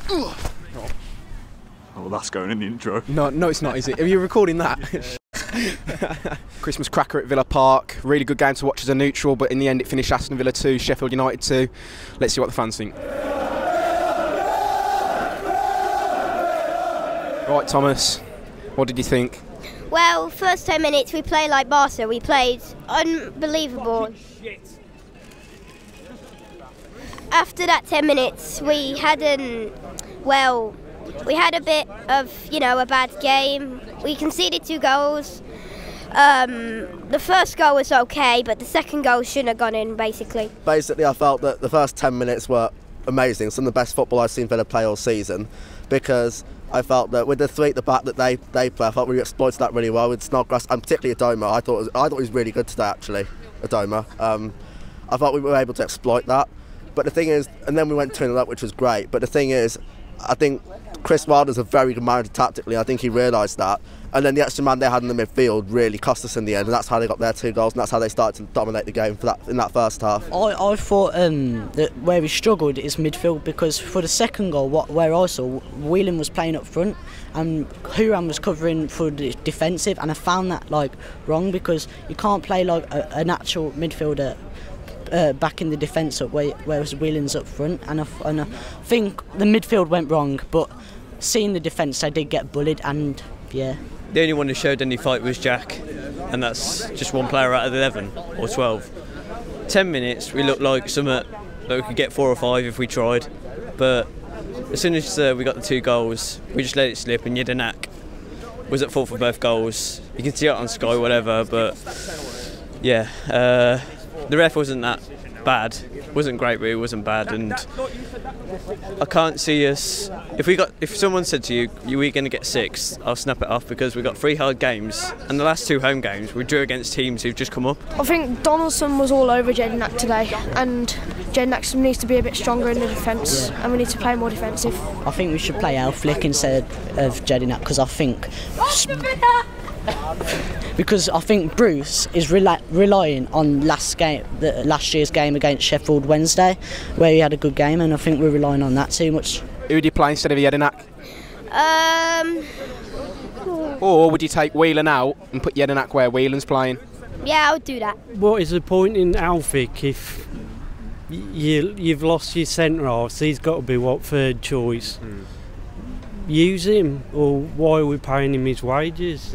Oh, that's going in the intro. No, it's not, is it? Are you recording that? Christmas cracker at Villa Park. Really good game to watch as a neutral, but in the end it finished Aston Villa 2, Sheffield United 2. Let's see what the fans think. Right, Thomas, what did you think? Well, first 10 minutes we played like Barca. We played unbelievable. After that 10 minutes, we had a bit of, a bad game. We conceded 2 goals. The first goal was okay, but the second goal shouldn't have gone in, basically. Basically, I felt that the first 10 minutes were amazing. Some of the best football I've seen Villa play all season, because I felt that with the 3 at the back that they play, I thought we exploited that really well with Snodgrass and particularly Adoma. I thought he was really good today, actually, Adoma. I thought we were able to exploit that. But the thing is, and then we went 2-0 up, which was great. But the thing is, I think Chris Wilder's a very good manager tactically. I think he realised that. And then the extra man they had in the midfield really cost us in the end, and that's how they got their 2 goals, and that's how they started to dominate the game in that first half. I thought that where we struggled is midfield, because for the second goal, where I saw Whelan was playing up front and Huram was covering for the defensive, and I found that wrong, because you can't play like a natural midfielder back in the defence up whereas Whelan's up front, and I think the midfield went wrong, but seeing the defence they did get bullied, and yeah. The only one who showed any fight was Jack, and that's just one player out of 11 or 12. 10 minutes we looked like something that we could get 4 or 5 if we tried, but as soon as we got the 2 goals we just let it slip, and Jedinak was at fault for both goals. You can see it on Sky, whatever, but yeah, the ref wasn't that bad. Wasn't great, but it wasn't bad, and I can't see us. If someone said to you, "We're going to get 6," I'll snap it off, because we got 3 hard games, and the last 2 home games we drew against teams who've just come up. I think Donaldson was all over Jedinak today, and Jedinak needs to be a bit stronger in the defence, and we need to play more defensive. I think we should play Flick instead of Jedinak, because I think Bruce is relying on last year's game against Sheffield Wednesday, where he had a good game, and I think we're relying on that too much. Who would you play instead of Jedinak? Or would you take Whelan out and put Jedinak where Whelan's playing? Yeah, I would do that. What is the point in Alfik if you've lost your centre-half? So he's got to be, third choice? Use him, or why are we paying him his wages?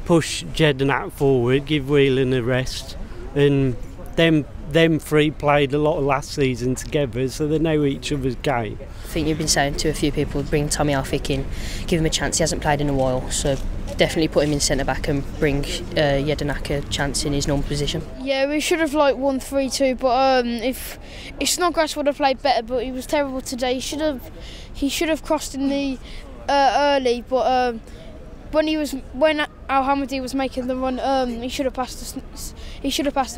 Push Jedinak forward, give Whelan a rest, and them 3 played a lot of last season together, so they know each other's game. I think you've been saying to a few people, bring Tommy Alfik in, give him a chance. He hasn't played in a while, so definitely put him in centre back and bring Jedinak a chance in his normal position. Yeah, we should have won 3-2, but if Snodgrass would have played better, but he was terrible today. He should have crossed in the early, but when Al Hamadi was making the run, he should have passed to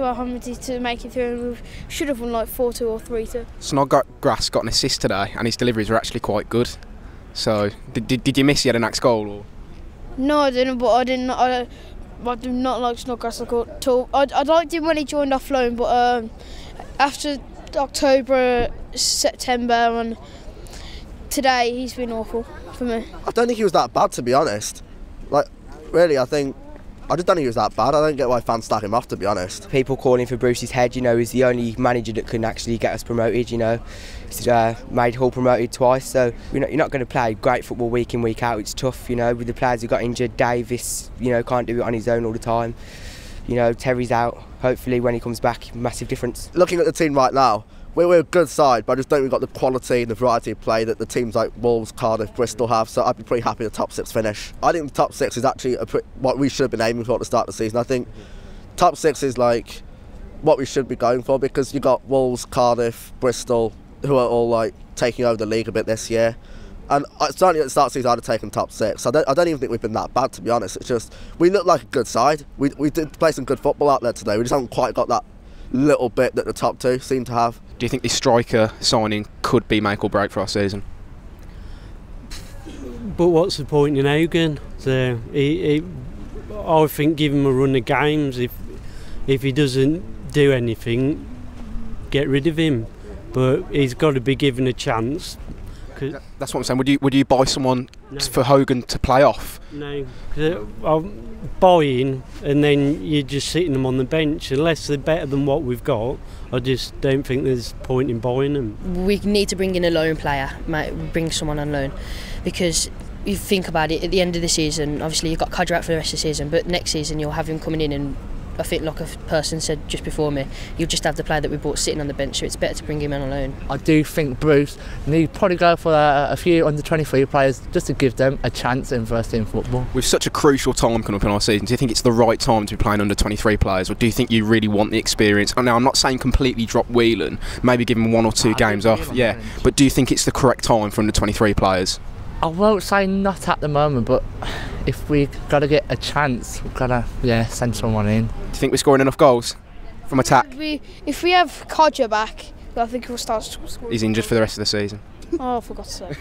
Al Hamadi to make it through, and we should have won 4-2 or 3-2. Snodgrass got an assist today, and his deliveries were actually quite good. So did you miss Jedinak's goal? Or? No, I didn't, but I do not like Snodgrass at all. I liked him when he joined off loan, but after October, September, and today he's been awful for me. I don't think he was that bad, to be honest. Really, I just don't think he was that bad. I don't get why fans stack him off, to be honest. People calling for Bruce's head, he's the only manager that can actually get us promoted, He's made Hull promoted twice, so you're not going to play great football week in, week out. It's tough, with the players who got injured. Davis, can't do it on his own all the time. Terry's out. Hopefully when he comes back, massive difference. Looking at the team right now, we're a good side, but I just don't think we've got the quality and the variety of play that the teams like Wolves, Cardiff, Bristol have, so I'd be pretty happy with the top 6 finish. I think the top 6 is actually what we should have been aiming for at the start of the season. I think top 6 is what we should be going for, because you've got Wolves, Cardiff, Bristol, who are all taking over the league a bit this year. And certainly at the start of the season I'd have taken top 6. I don't even think we've been that bad, to be honest. It's just, we look like a good side. We did play some good football out there today. We just haven't quite got that little bit that the top 2 seem to have. Do you think this striker signing could be make or break for our season? But what's the point in Hogan? I think give him a run of games. If he doesn't do anything, get rid of him. But he's got to be given a chance. That's what I'm saying. Would you buy someone for Hogan to play off? No, I'm buying and then you're just sitting them on the bench. Unless they're better than what we've got, I just don't think there's point in buying them. We need to bring in a loan player, bring someone on loan, because you think about it, at the end of the season, obviously you've got Codger out for the rest of the season, but next season you'll have him coming in, and I think like a person said just before me, you'll just have the player that we bought sitting on the bench, so it's better to bring him in on loan. I do think Bruce need probably go for a few under 23 players just to give them a chance in first team football. With such a crucial time coming up in our season, do you think it's the right time to be playing under 23 players, or do you think you really want the experience? And now I'm not saying completely drop Whelan, maybe give him 1 or 2 games off, yeah, but do you think it's the correct time for under 23 players? I won't say not at the moment, but if we got to get a chance, we've got to send someone in. Do you think we're scoring enough goals from attack? If we have Codger back, I think we'll start scoring. He's injured for the rest of the season. Oh, I forgot to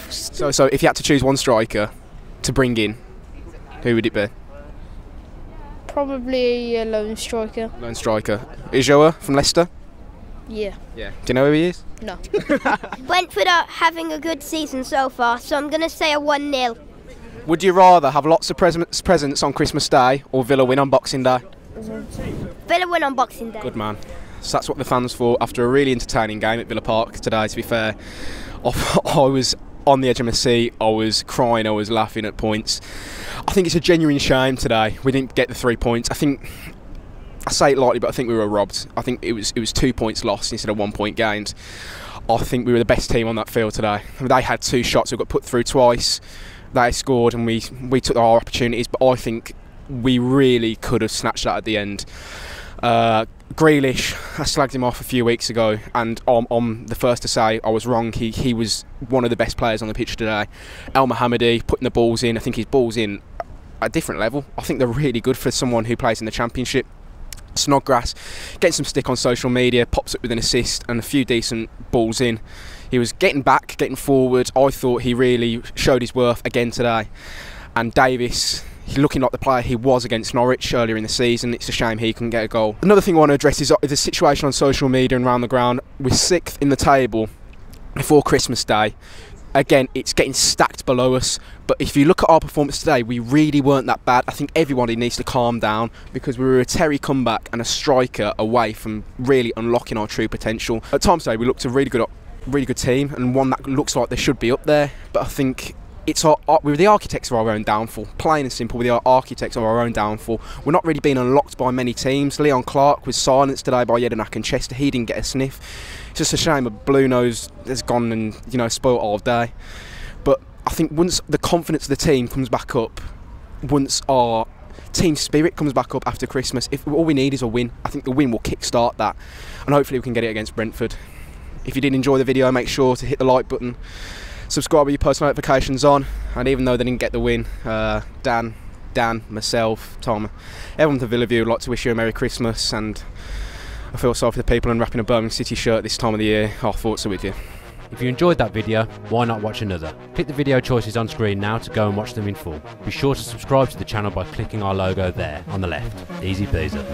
say. So if you had to choose one striker to bring in, who would it be? Probably a lone striker. Lone striker. Ijoa from Leicester? Yeah. Yeah. Do you know who he is? No. Brentford are having a good season so far, so I'm going to say a 1-0. Would you rather have lots of presents on Christmas Day or Villa win on Boxing Day? Villa win on Boxing Day. Good man. So that's what the fans thought after a really entertaining game at Villa Park today, to be fair. I was on the edge of my seat, I was crying, I was laughing at points. I think it's a genuine shame today we didn't get the 3 points. I say it lightly, but I think we were robbed. I think it was 2 points lost instead of 1 point gained. I think we were the best team on that field today. They had 2 shots, we got put through twice. They scored and we took our opportunities, but I think we really could have snatched that at the end. Grealish, I slagged him off a few weeks ago, and I'm the first to say I was wrong. He was one of the best players on the pitch today. El Mohammadi putting the balls in. I think his balls in at a different level. I think they're really good for someone who plays in the Championship. Snodgrass getting some stick on social media, pops up with an assist and a few decent balls in. He was getting back, getting forward. I thought he really showed his worth again today. And Davis, looking like the player he was against Norwich earlier in the season. It's a shame he couldn't get a goal. Another thing I want to address is the situation on social media and around the ground. We're 6th in the table before Christmas Day. Again, it's getting stacked below us, but if you look at our performance today, we really weren't that bad. I think everybody needs to calm down, because we were a Terry comeback and a striker away from really unlocking our true potential. At times today, we looked a really good team, and one that looks like they should be up there, but I think we're the architects of our own downfall. Plain and simple, we're the architects of our own downfall. We're not really being unlocked by many teams. Leon Clark was silenced today by Jedinak and Chester. He didn't get a sniff. It's just a shame a Blue Nose has gone and spoilt all day. But I think once the confidence of the team comes back up, once our team spirit comes back up after Christmas, if all we need is a win, I think the win will kick-start that, and hopefully we can get it against Brentford. If you did enjoy the video, make sure to hit the like button, subscribe with your post notifications on, and even though they didn't get the win, Dan, myself, Tom, everyone to Villa View would like to wish you a Merry Christmas, and I feel sorry for the people unwrapping a Birmingham City shirt this time of the year. Our thoughts are with you. If you enjoyed that video, why not watch another? Click the video choices on screen now to go and watch them in full. Be sure to subscribe to the channel by clicking our logo there on the left. Easy peasy.